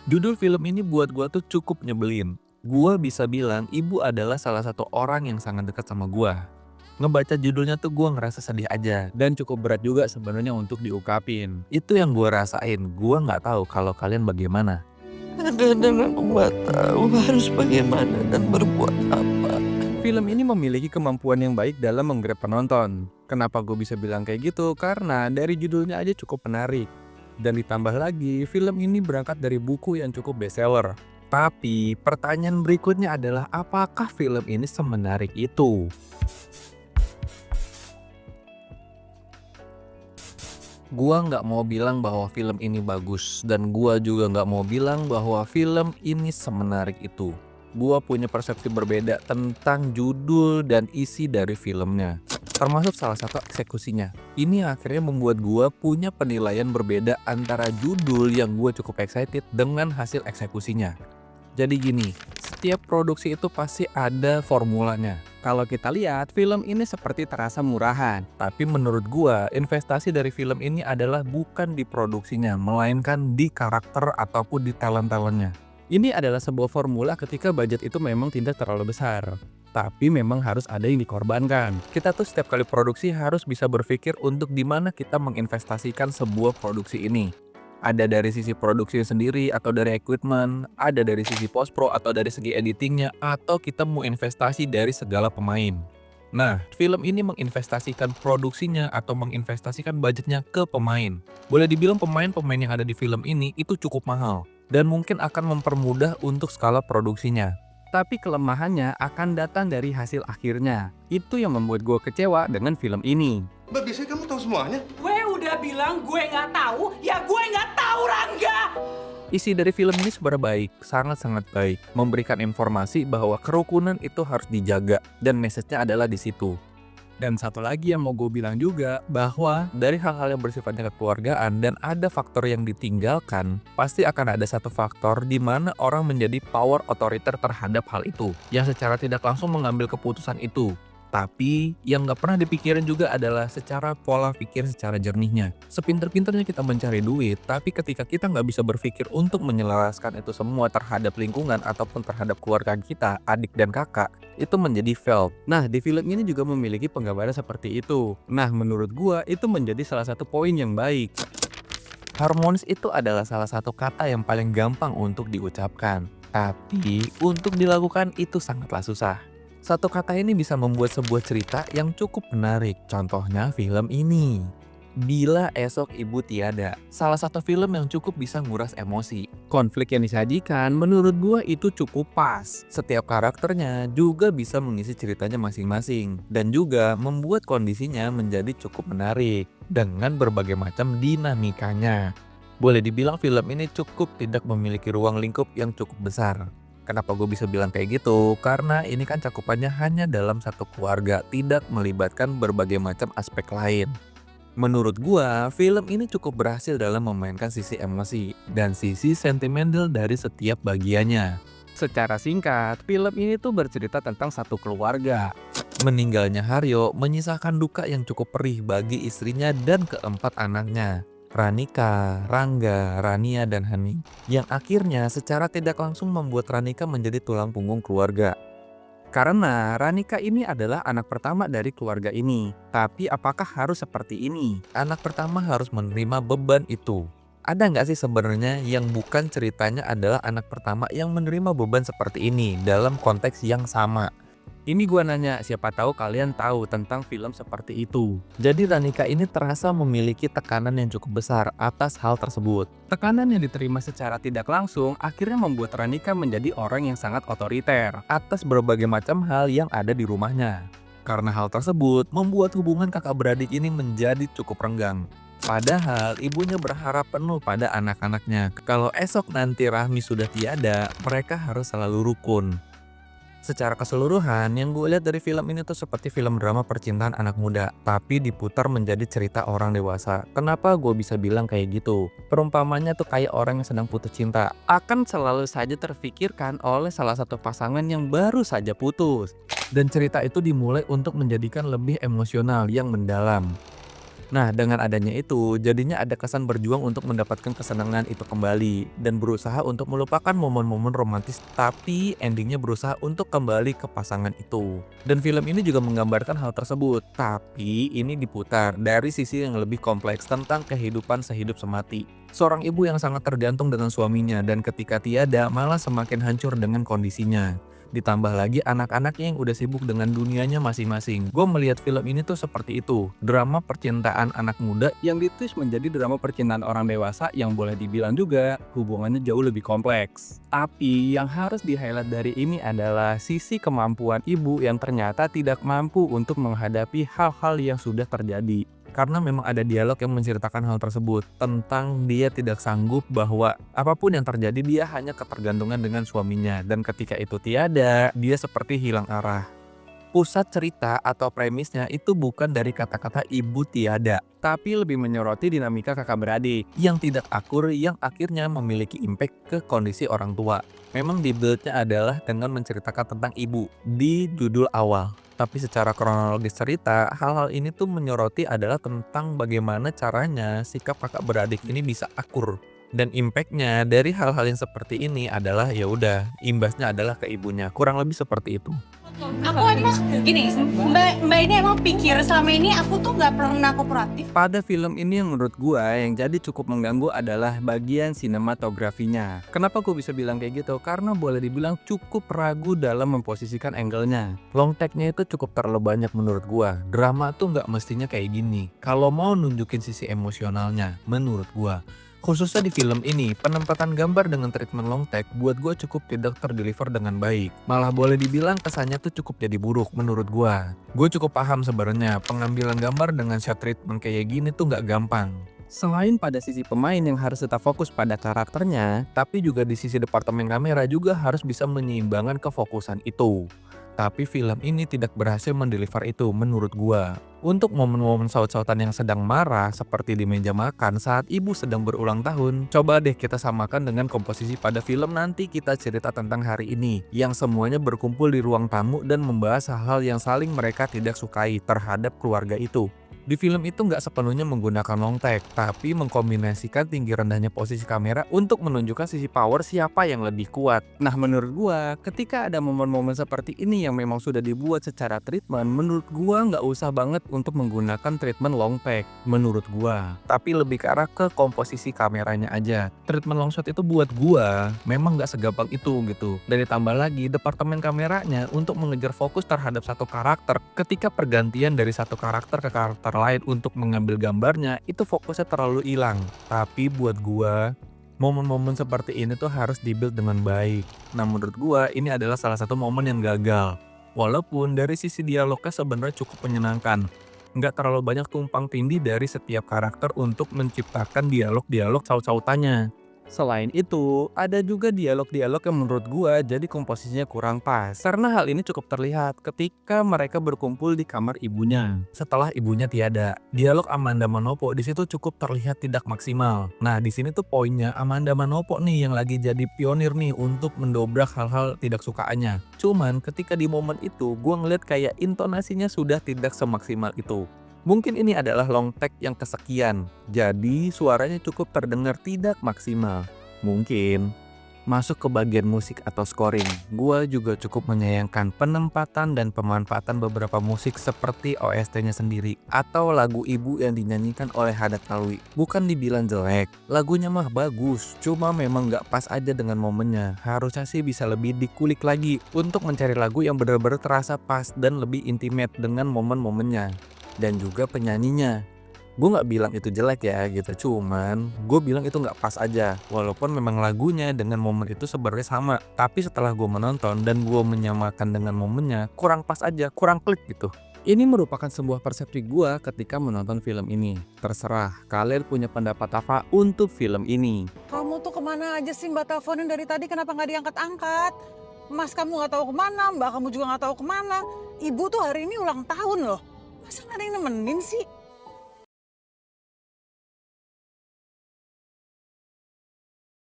Judul film ini buat gua tuh cukup nyebelin. Gua bisa bilang ibu adalah salah satu orang yang sangat dekat sama gua. Ngebaca judulnya tuh gua ngerasa sedih aja. Dan cukup berat juga sebenarnya untuk diungkapin. Itu yang gua rasain. Gua nggak tahu kalau kalian bagaimana. Kadang aku nggak tahu harus bagaimana dan berbuat apa. Film ini memiliki kemampuan yang baik dalam menggrab penonton. Kenapa gue bisa bilang kayak gitu? Karena dari judulnya aja cukup menarik. Dan ditambah lagi, film ini berangkat dari buku yang cukup bestseller. Tapi pertanyaan berikutnya adalah apakah film ini semenarik itu? Gua nggak mau bilang bahwa film ini bagus, dan gua juga nggak mau bilang bahwa film ini semenarik itu. Gua punya persepsi berbeda tentang judul dan isi dari filmnya, termasuk salah satu eksekusinya. Ini akhirnya membuat gua punya penilaian berbeda antara judul yang gua cukup excited dengan hasil eksekusinya. Jadi gini, setiap produksi itu pasti ada formulanya. Kalau kita lihat, film ini seperti terasa murahan. Tapi menurut gua, investasi dari film ini adalah bukan di produksinya, melainkan di karakter ataupun di talent-talentnya. Ini adalah sebuah formula ketika budget itu memang tidak terlalu besar. Tapi memang harus ada yang dikorbankan. Kita tuh setiap kali produksi harus bisa berpikir untuk di mana kita menginvestasikan sebuah produksi ini. Ada dari sisi produksi sendiri atau dari equipment, ada dari sisi post pro atau dari segi editingnya, atau kita mau investasi dari segala pemain. Nah, film ini menginvestasikan produksinya atau menginvestasikan budgetnya ke pemain. Boleh dibilang pemain-pemain yang ada di film ini itu cukup mahal dan mungkin akan mempermudah untuk skala produksinya. Tapi kelemahannya akan datang dari hasil akhirnya. Itu yang membuat gue kecewa dengan film ini. Mbak, biasanya kamu tahu semuanya? Gue udah bilang gue nggak tahu, ya gue nggak tahu, Rangga. Isi dari film ini sebenarnya baik, sangat-sangat baik. Memberikan informasi bahwa kerukunan itu harus dijaga dan message-nya adalah di situ. Dan satu lagi yang mau gue bilang juga, Bahwa dari hal-hal yang bersifatnya kekeluargaan dan ada faktor yang ditinggalkan, pasti akan ada satu faktor di mana orang menjadi power otoriter terhadap hal itu, yang secara tidak langsung mengambil keputusan itu. Tapi yang nggak pernah dipikirin juga adalah secara pola pikir secara jernihnya. Sepinter-pinternya kita mencari duit, tapi ketika kita nggak bisa berpikir untuk menyelaraskan itu semua terhadap lingkungan ataupun terhadap keluarga kita, adik dan kakak, itu menjadi failed. nah di film ini juga memiliki penggambaran seperti itu. Nah menurut gue itu menjadi salah satu poin yang baik. Harmonis itu adalah salah satu kata yang paling gampang untuk diucapkan, tapi untuk dilakukan itu sangatlah susah. Satu kata ini bisa membuat sebuah cerita yang cukup menarik. Contohnya film ini. Bila Esok Ibu Tiada. Salah satu film yang cukup bisa nguras emosi. Konflik yang disajikan menurut gue itu cukup pas. Setiap karakternya juga bisa mengisi ceritanya masing-masing. Dan juga membuat kondisinya menjadi cukup menarik. Dengan berbagai macam dinamikanya. Boleh dibilang film ini cukup tidak memiliki ruang lingkup yang cukup besar. Kenapa gue bisa bilang kayak gitu? Karena ini kan cakupannya hanya dalam satu keluarga, tidak melibatkan berbagai macam aspek lain. Menurut gue, film ini cukup berhasil dalam memainkan sisi emosi dan sisi sentimental dari setiap bagiannya. Secara singkat, film ini tuh bercerita tentang satu keluarga. Meninggalnya Haryo menyisakan duka yang cukup perih bagi istrinya dan keempat anaknya. Ranika, Rangga, Rania, dan Hani, yang akhirnya secara tidak langsung membuat Ranika menjadi tulang punggung keluarga. Karena Ranika ini adalah anak pertama dari keluarga ini. Tapi apakah harus seperti ini? Anak pertama harus menerima beban itu. Ada nggak sih sebenarnya yang bukan ceritanya adalah anak pertama yang menerima beban seperti ini dalam konteks yang sama? Ini gue nanya, siapa tahu kalian tahu tentang film seperti itu. Jadi Ranika ini terasa memiliki tekanan yang cukup besar atas hal tersebut. Tekanan yang diterima secara tidak langsung akhirnya membuat Ranika menjadi orang yang sangat otoriter. Atas berbagai macam hal yang ada di rumahnya. Karena hal tersebut membuat hubungan kakak beradik ini menjadi cukup renggang. Padahal ibunya berharap penuh pada anak-anaknya. Kalau esok nanti Rahmi sudah tiada, mereka harus selalu rukun. Secara keseluruhan, yang gue lihat dari film ini tuh seperti film drama percintaan anak muda, tapi diputar menjadi cerita orang dewasa. Kenapa gue bisa bilang kayak gitu? Perumpamannya tuh kayak orang yang sedang putus cinta. Akan selalu saja terfikirkan oleh salah satu pasangan yang baru saja putus. Dan cerita itu dimulai untuk menjadikan lebih emosional yang mendalam. Nah, dengan adanya itu, jadinya ada kesan berjuang untuk mendapatkan kesenangan itu kembali dan berusaha untuk melupakan momen-momen romantis, tapi endingnya berusaha untuk kembali ke pasangan itu. Dan film ini juga menggambarkan hal tersebut, tapi ini diputar dari sisi yang lebih kompleks tentang kehidupan sehidup semati. Seorang ibu yang sangat tergantung dengan suaminya dan ketika tiada malah semakin hancur dengan kondisinya. Ditambah lagi anak-anaknya yang udah sibuk dengan dunianya masing-masing. Gue melihat film ini tuh seperti itu. Drama percintaan anak muda yang ditwist menjadi drama percintaan orang dewasa yang boleh dibilang juga hubungannya jauh lebih kompleks. Tapi yang harus di-highlight dari ini adalah sisi kemampuan ibu yang ternyata tidak mampu untuk menghadapi hal-hal yang sudah terjadi. karena memang ada dialog yang menceritakan hal tersebut tentang dia tidak sanggup bahwa apapun yang terjadi dia hanya ketergantungan dengan suaminya dan ketika itu tiada dia seperti hilang arah. Pusat cerita atau premisnya itu bukan dari kata-kata ibu tiada, Tapi lebih menyoroti dinamika kakak beradik. yang tidak akur yang akhirnya memiliki impact ke kondisi orang tua. Memang di build-nya adalah dengan menceritakan tentang ibu di judul awal. Tapi secara kronologis cerita, hal-hal ini tuh menyoroti adalah tentang bagaimana caranya sikap kakak beradik ini bisa akur. Dan impactnya dari hal-hal yang seperti ini adalah ya udah imbasnya adalah ke ibunya. Kurang lebih seperti itu. Aku emang gini, Mbak ini emang pikir selama ini aku tuh nggak pernah kooperatif. Pada film ini yang menurut gua yang jadi cukup mengganggu adalah bagian sinematografinya. Kenapa gua bisa bilang kayak gitu? Karena boleh dibilang cukup ragu dalam memposisikan angle-nya. Long take-nya itu cukup terlalu banyak menurut gua. Drama tuh nggak mestinya kayak gini. Kalau mau nunjukin sisi emosionalnya, menurut gua. Khususnya di film ini, penempatan gambar dengan treatment long take buat gua cukup tidak terdeliver dengan baik. Malah boleh dibilang kesannya tuh cukup jadi buruk menurut gua. Gue cukup paham sebenarnya pengambilan gambar dengan shot treatment kayak gini tuh nggak gampang. Selain pada sisi pemain yang harus tetap fokus pada karakternya, Tapi juga di sisi departemen kamera juga harus bisa menyeimbangkan kefokusan itu. Tapi film ini tidak berhasil mendeliver itu menurut gua. Untuk momen-momen saut-sautan yang sedang marah seperti di meja makan saat ibu sedang berulang tahun, coba deh kita samakan dengan komposisi pada film nanti kita cerita tentang hari ini, yang semuanya berkumpul di ruang tamu dan membahas hal-hal yang saling mereka tidak sukai terhadap keluarga itu. Di film itu nggak sepenuhnya menggunakan long take, tapi mengkombinasikan tinggi rendahnya posisi kamera untuk menunjukkan sisi power siapa yang lebih kuat. nah menurut gua ketika ada momen-momen seperti ini yang memang sudah dibuat secara treatment, menurut gua nggak usah banget untuk menggunakan treatment long take. Menurut gua. Tapi lebih ke arah ke komposisi kameranya aja. Treatment long shot itu buat gua memang nggak segampang itu gitu. Dan ditambah lagi departemen kameranya untuk mengejar fokus terhadap satu karakter. Ketika pergantian dari satu karakter ke karakter lain untuk mengambil gambarnya, itu fokusnya terlalu hilang. Tapi buat gua momen-momen seperti ini tuh harus dibuild dengan baik. Nah menurut gua ini adalah salah satu momen yang gagal. Walaupun dari sisi dialognya sebenarnya cukup menyenangkan. Nggak terlalu banyak tumpang tindih dari setiap karakter untuk menciptakan dialog-dialog saut-sautannya. Selain itu, ada juga dialog-dialog yang menurut gua jadi komposisinya kurang pas. Karena hal ini cukup terlihat ketika mereka berkumpul di kamar ibunya. Setelah ibunya tiada, dialog Amanda Manopo di situ cukup terlihat tidak maksimal. Nah, di sini tuh poinnya Amanda Manopo nih yang lagi jadi pionir nih untuk mendobrak hal-hal tidak sukaannya. Cuman ketika di momen itu, gua ngeliat kayak intonasinya sudah tidak semaksimal itu. Mungkin ini adalah long take yang kesekian, jadi suaranya cukup terdengar tidak maksimal. Mungkin masuk ke bagian musik atau scoring, gua juga cukup menyayangkan penempatan dan pemanfaatan beberapa musik seperti OST-nya sendiri atau lagu ibu yang dinyanyikan oleh Haddad Alwi. Bukan dibilang jelek, lagunya mah bagus, cuma memang nggak pas aja dengan momennya. Harusnya sih bisa lebih dikulik lagi untuk mencari lagu yang benar-benar terasa pas dan lebih intimate dengan momen-momennya. Dan juga penyanyinya, gue nggak bilang itu jelek ya gitu, cuman gue bilang itu nggak pas aja. Walaupun memang lagunya dengan momen itu sebenarnya sama, tapi setelah gue menonton dan gue menyamakan dengan momennya, kurang pas aja, kurang klik gitu. Ini merupakan sebuah persepsi gua ketika menonton film ini. Terserah kalian punya pendapat apa untuk film ini. Kamu tuh kemana aja sih Mbak teleponin dari tadi, kenapa nggak diangkat-angkat? Mas kamu nggak tahu kemana, Mbak kamu juga nggak tahu kemana. Ibu tuh hari ini ulang tahun loh. Masa nggak ada yang nemenin sih?